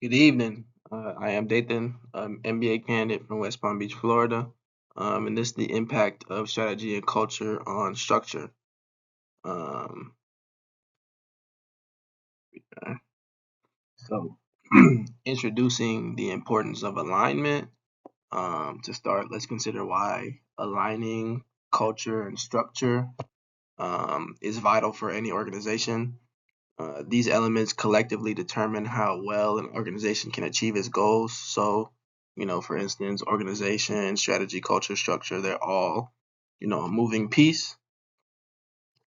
Good evening. I am Dathan, MBA candidate from West Palm Beach, Florida. And this is the impact of strategy and culture on structure. Um, uh, so, introducing the importance of alignment. To start, let's consider why aligning culture and structure is vital for any organization. These elements collectively determine how well an organization can achieve its goals. So, for instance, organization, strategy, culture, structure, they're all, a moving piece.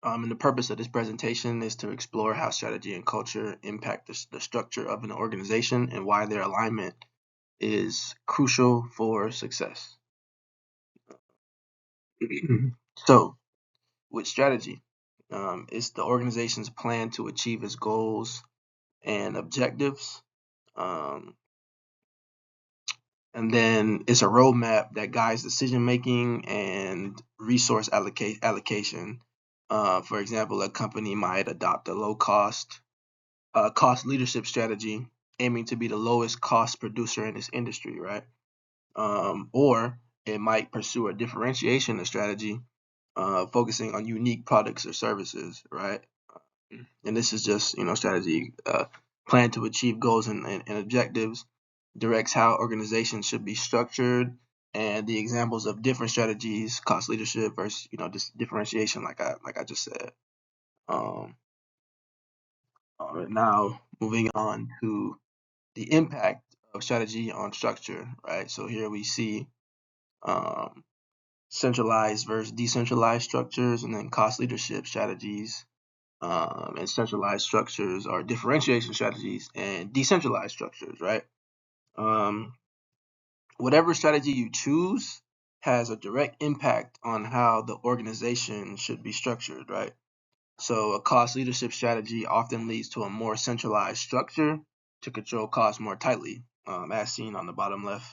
And the purpose of this presentation is to explore how strategy and culture impact the structure of an organization and why their alignment is crucial for success. So, with strategy, it's the organization's plan to achieve its goals and objectives. Um, and then it's a roadmap that guides decision making and resource allocation. For example, a company might adopt a low cost leadership strategy, aiming to be the lowest cost producer in its industry, right? Or it might pursue a differentiation strategy, focusing on unique products or services, right? And this is just strategy plan to achieve goals and objectives, directs how organizations should be structured, and the examples of different strategies, cost leadership versus just differentiation, like I just said. um all right, now moving on to the impact of strategy on structure, right? So here we see um centralized versus decentralized structures, and then cost leadership strategies. And centralized structures are differentiation strategies and decentralized structures, right? Um, Whatever strategy you choose has a direct impact on how the organization should be structured, right? So a cost leadership strategy often leads to a more centralized structure to control costs more tightly, as seen on the bottom left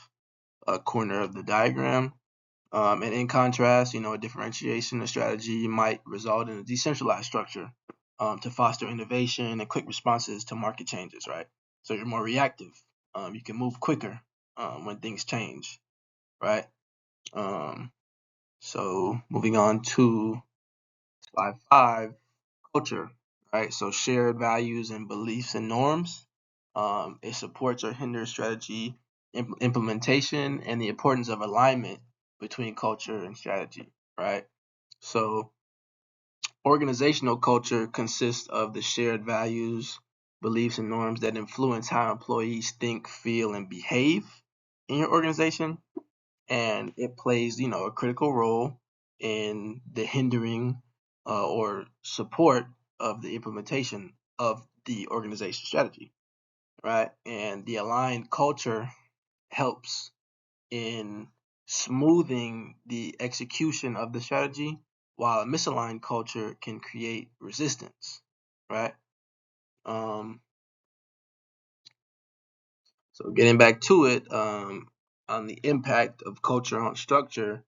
corner of the diagram. And in contrast, a differentiation strategy might result in a decentralized structure to foster innovation and quick responses to market changes, right? So you're more reactive. You can move quicker when things change, right? Um, so moving on to slide 5, culture, right? So shared values and beliefs and norms. It supports or hinders strategy implementation and the importance of alignment between culture and strategy, right? So organizational culture consists of the shared values, beliefs, and norms that influence how employees think, feel, and behave in your organization. And it plays, a critical role in the hindering or support of the implementation of the organization strategy, right? And the aligned culture helps in smoothing the execution of the strategy, while a misaligned culture can create resistance, right? Um, so getting back to it, on the impact of culture on structure,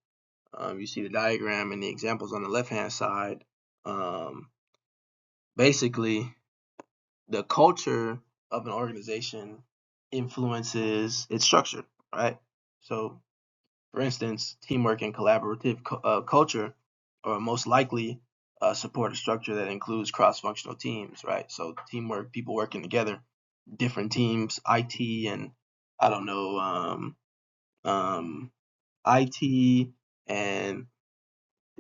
you see the diagram and the examples on the left-hand side. Um, Basically, the culture of an organization influences its structure, right? So for instance, teamwork and collaborative culture are most likely support a structure that includes cross-functional teams, right? So teamwork, people working together, different teams, IT and I don't know, um, IT and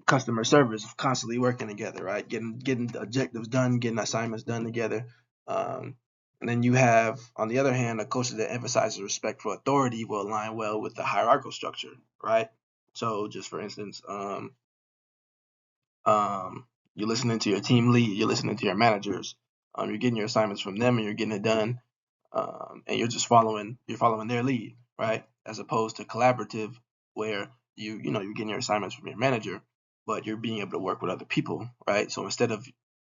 customer service constantly working together, right? Getting objectives done, getting assignments done together. Um, and then you have, on the other hand, a culture that emphasizes respect for authority will align well with the hierarchical structure, right? So, just for instance, you're listening to your team lead, you're listening to your managers, you're getting your assignments from them, and you're getting it done, and you're following their lead, right? As opposed to collaborative, where you're getting your assignments from your manager, but you're being able to work with other people, right? So instead of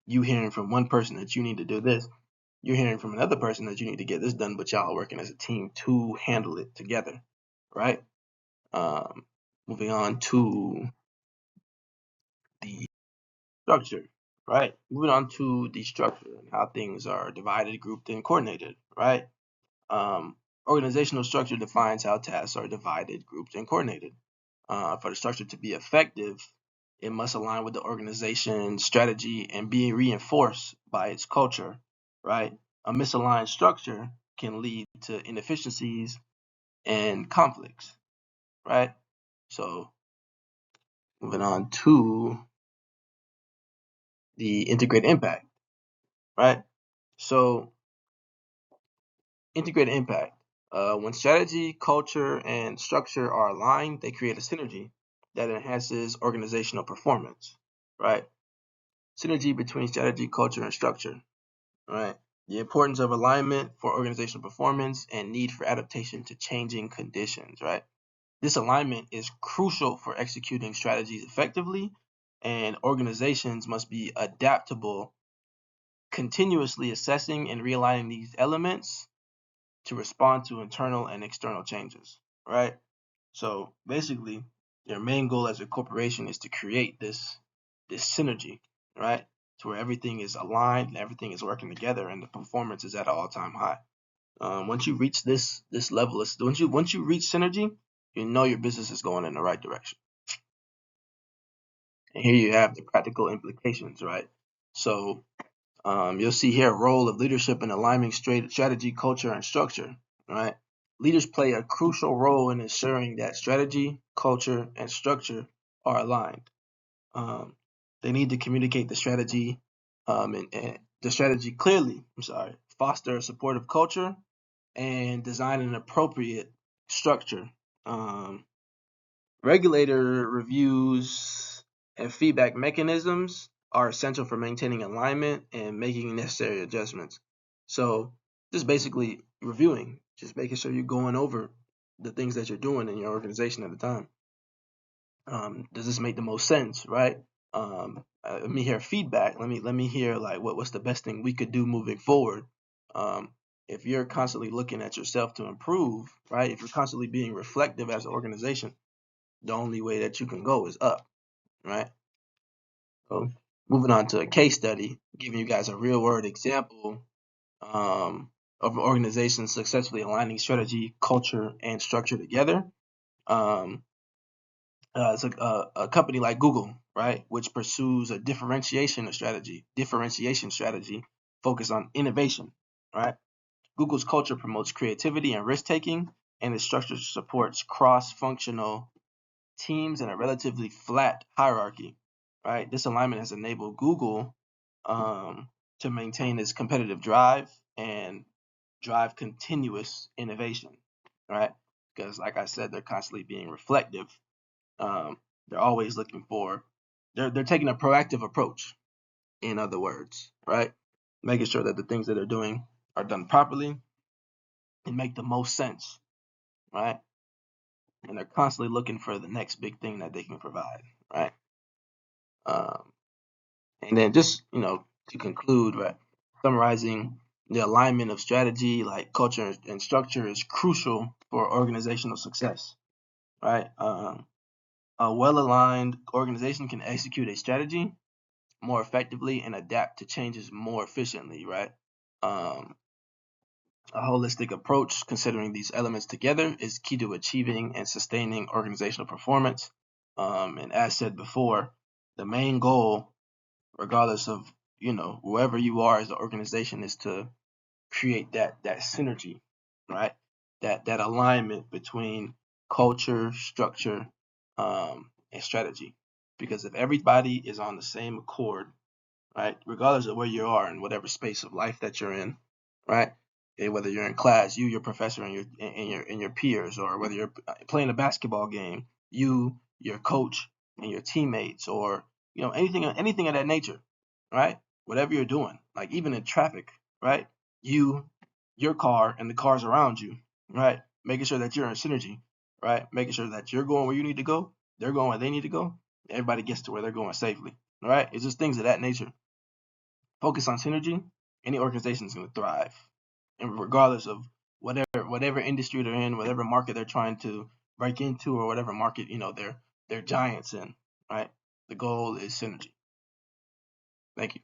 you hearing from one person that you need to do this, you're hearing from another person that you need to get this done, but y'all are working as a team to handle it together, right? Um, Moving on to the structure, right? Moving on to the structure and how things are divided, grouped, and coordinated, right? Organizational structure defines how tasks are divided, grouped, and coordinated. For the structure to be effective, it must align with the organization's strategy and be reinforced by its culture, right? A misaligned structure can lead to inefficiencies and conflicts, right? So moving on to the integrated impact, right? So integrated impact. When strategy, culture, and structure are aligned, they create a synergy that enhances organizational performance, right? Synergy between strategy, culture, and structure, right? The importance of alignment for organizational performance and need for adaptation to changing conditions, right? This alignment is crucial for executing strategies effectively, and organizations must be adaptable, continuously assessing and realigning these elements to respond to internal and external changes, right? So basically, their main goal as a corporation is to create this synergy, right? To where everything is aligned and everything is working together and the performance is at an all-time high. Once you reach this level, once you reach synergy, you know your business is going in the right direction. And here you have the practical implications, right? So you'll see here a role of leadership in aligning strategy, culture, and structure, right? Leaders play a crucial role in ensuring that strategy, culture, and structure are aligned. Um, they need to communicate the strategy and the strategy clearly. Foster a supportive culture and design an appropriate structure. Um, Regulator reviews and feedback mechanisms are essential for maintaining alignment and making necessary adjustments. So just basically reviewing, just making sure you're going over the things that you're doing in your organization at the time. Does this make the most sense, right? Let me hear feedback. Let me hear like what's the best thing we could do moving forward. Um, if you're constantly looking at yourself to improve, right? If you're constantly being reflective as an organization, the only way that you can go is up, right? So moving on to a case study, giving you guys a real world example of an organization successfully aligning strategy, culture, and structure together. Um, it's a company like Google, right, which pursues a differentiation strategy focused on innovation, right? Google's culture promotes creativity and risk taking, and its structure supports cross-functional teams in a relatively flat hierarchy, right? This alignment has enabled Google to maintain its competitive drive and drive continuous innovation, right? Because, like I said, they're constantly being reflective. They're always looking for, they're taking a proactive approach, in other words, right? Making sure that the things that they're doing are done properly and make the most sense, right? And they're constantly looking for the next big thing that they can provide, right? Um, and then just to conclude, right, summarizing the alignment of strategy, like culture and structure, is crucial for organizational success, right? A well-aligned organization can execute a strategy more effectively and adapt to changes more efficiently, right? Um, a holistic approach, considering these elements together, is key to achieving and sustaining organizational performance. And as said before, the main goal, regardless of wherever you are as an organization, is to create that synergy, right? That alignment between culture, structure, and strategy. Because if everybody is on the same accord, right, regardless of where you are in whatever space of life that you're in, right? Whether you're in class, your professor, and your peers, or whether you're playing a basketball game, your coach, and your teammates, or anything of that nature, right? Whatever you're doing, like even in traffic, right? Your car, and the cars around you, right? Making sure that you're in synergy, right? Making sure that you're going where you need to go, they're going where they need to go, everybody gets to where they're going safely, right? It's just things of that nature. Focus on synergy, any organization is going to thrive, and regardless of whatever industry they're in, whatever market they're trying to break into, or whatever market they're giants in, right? The goal is synergy. Thank you.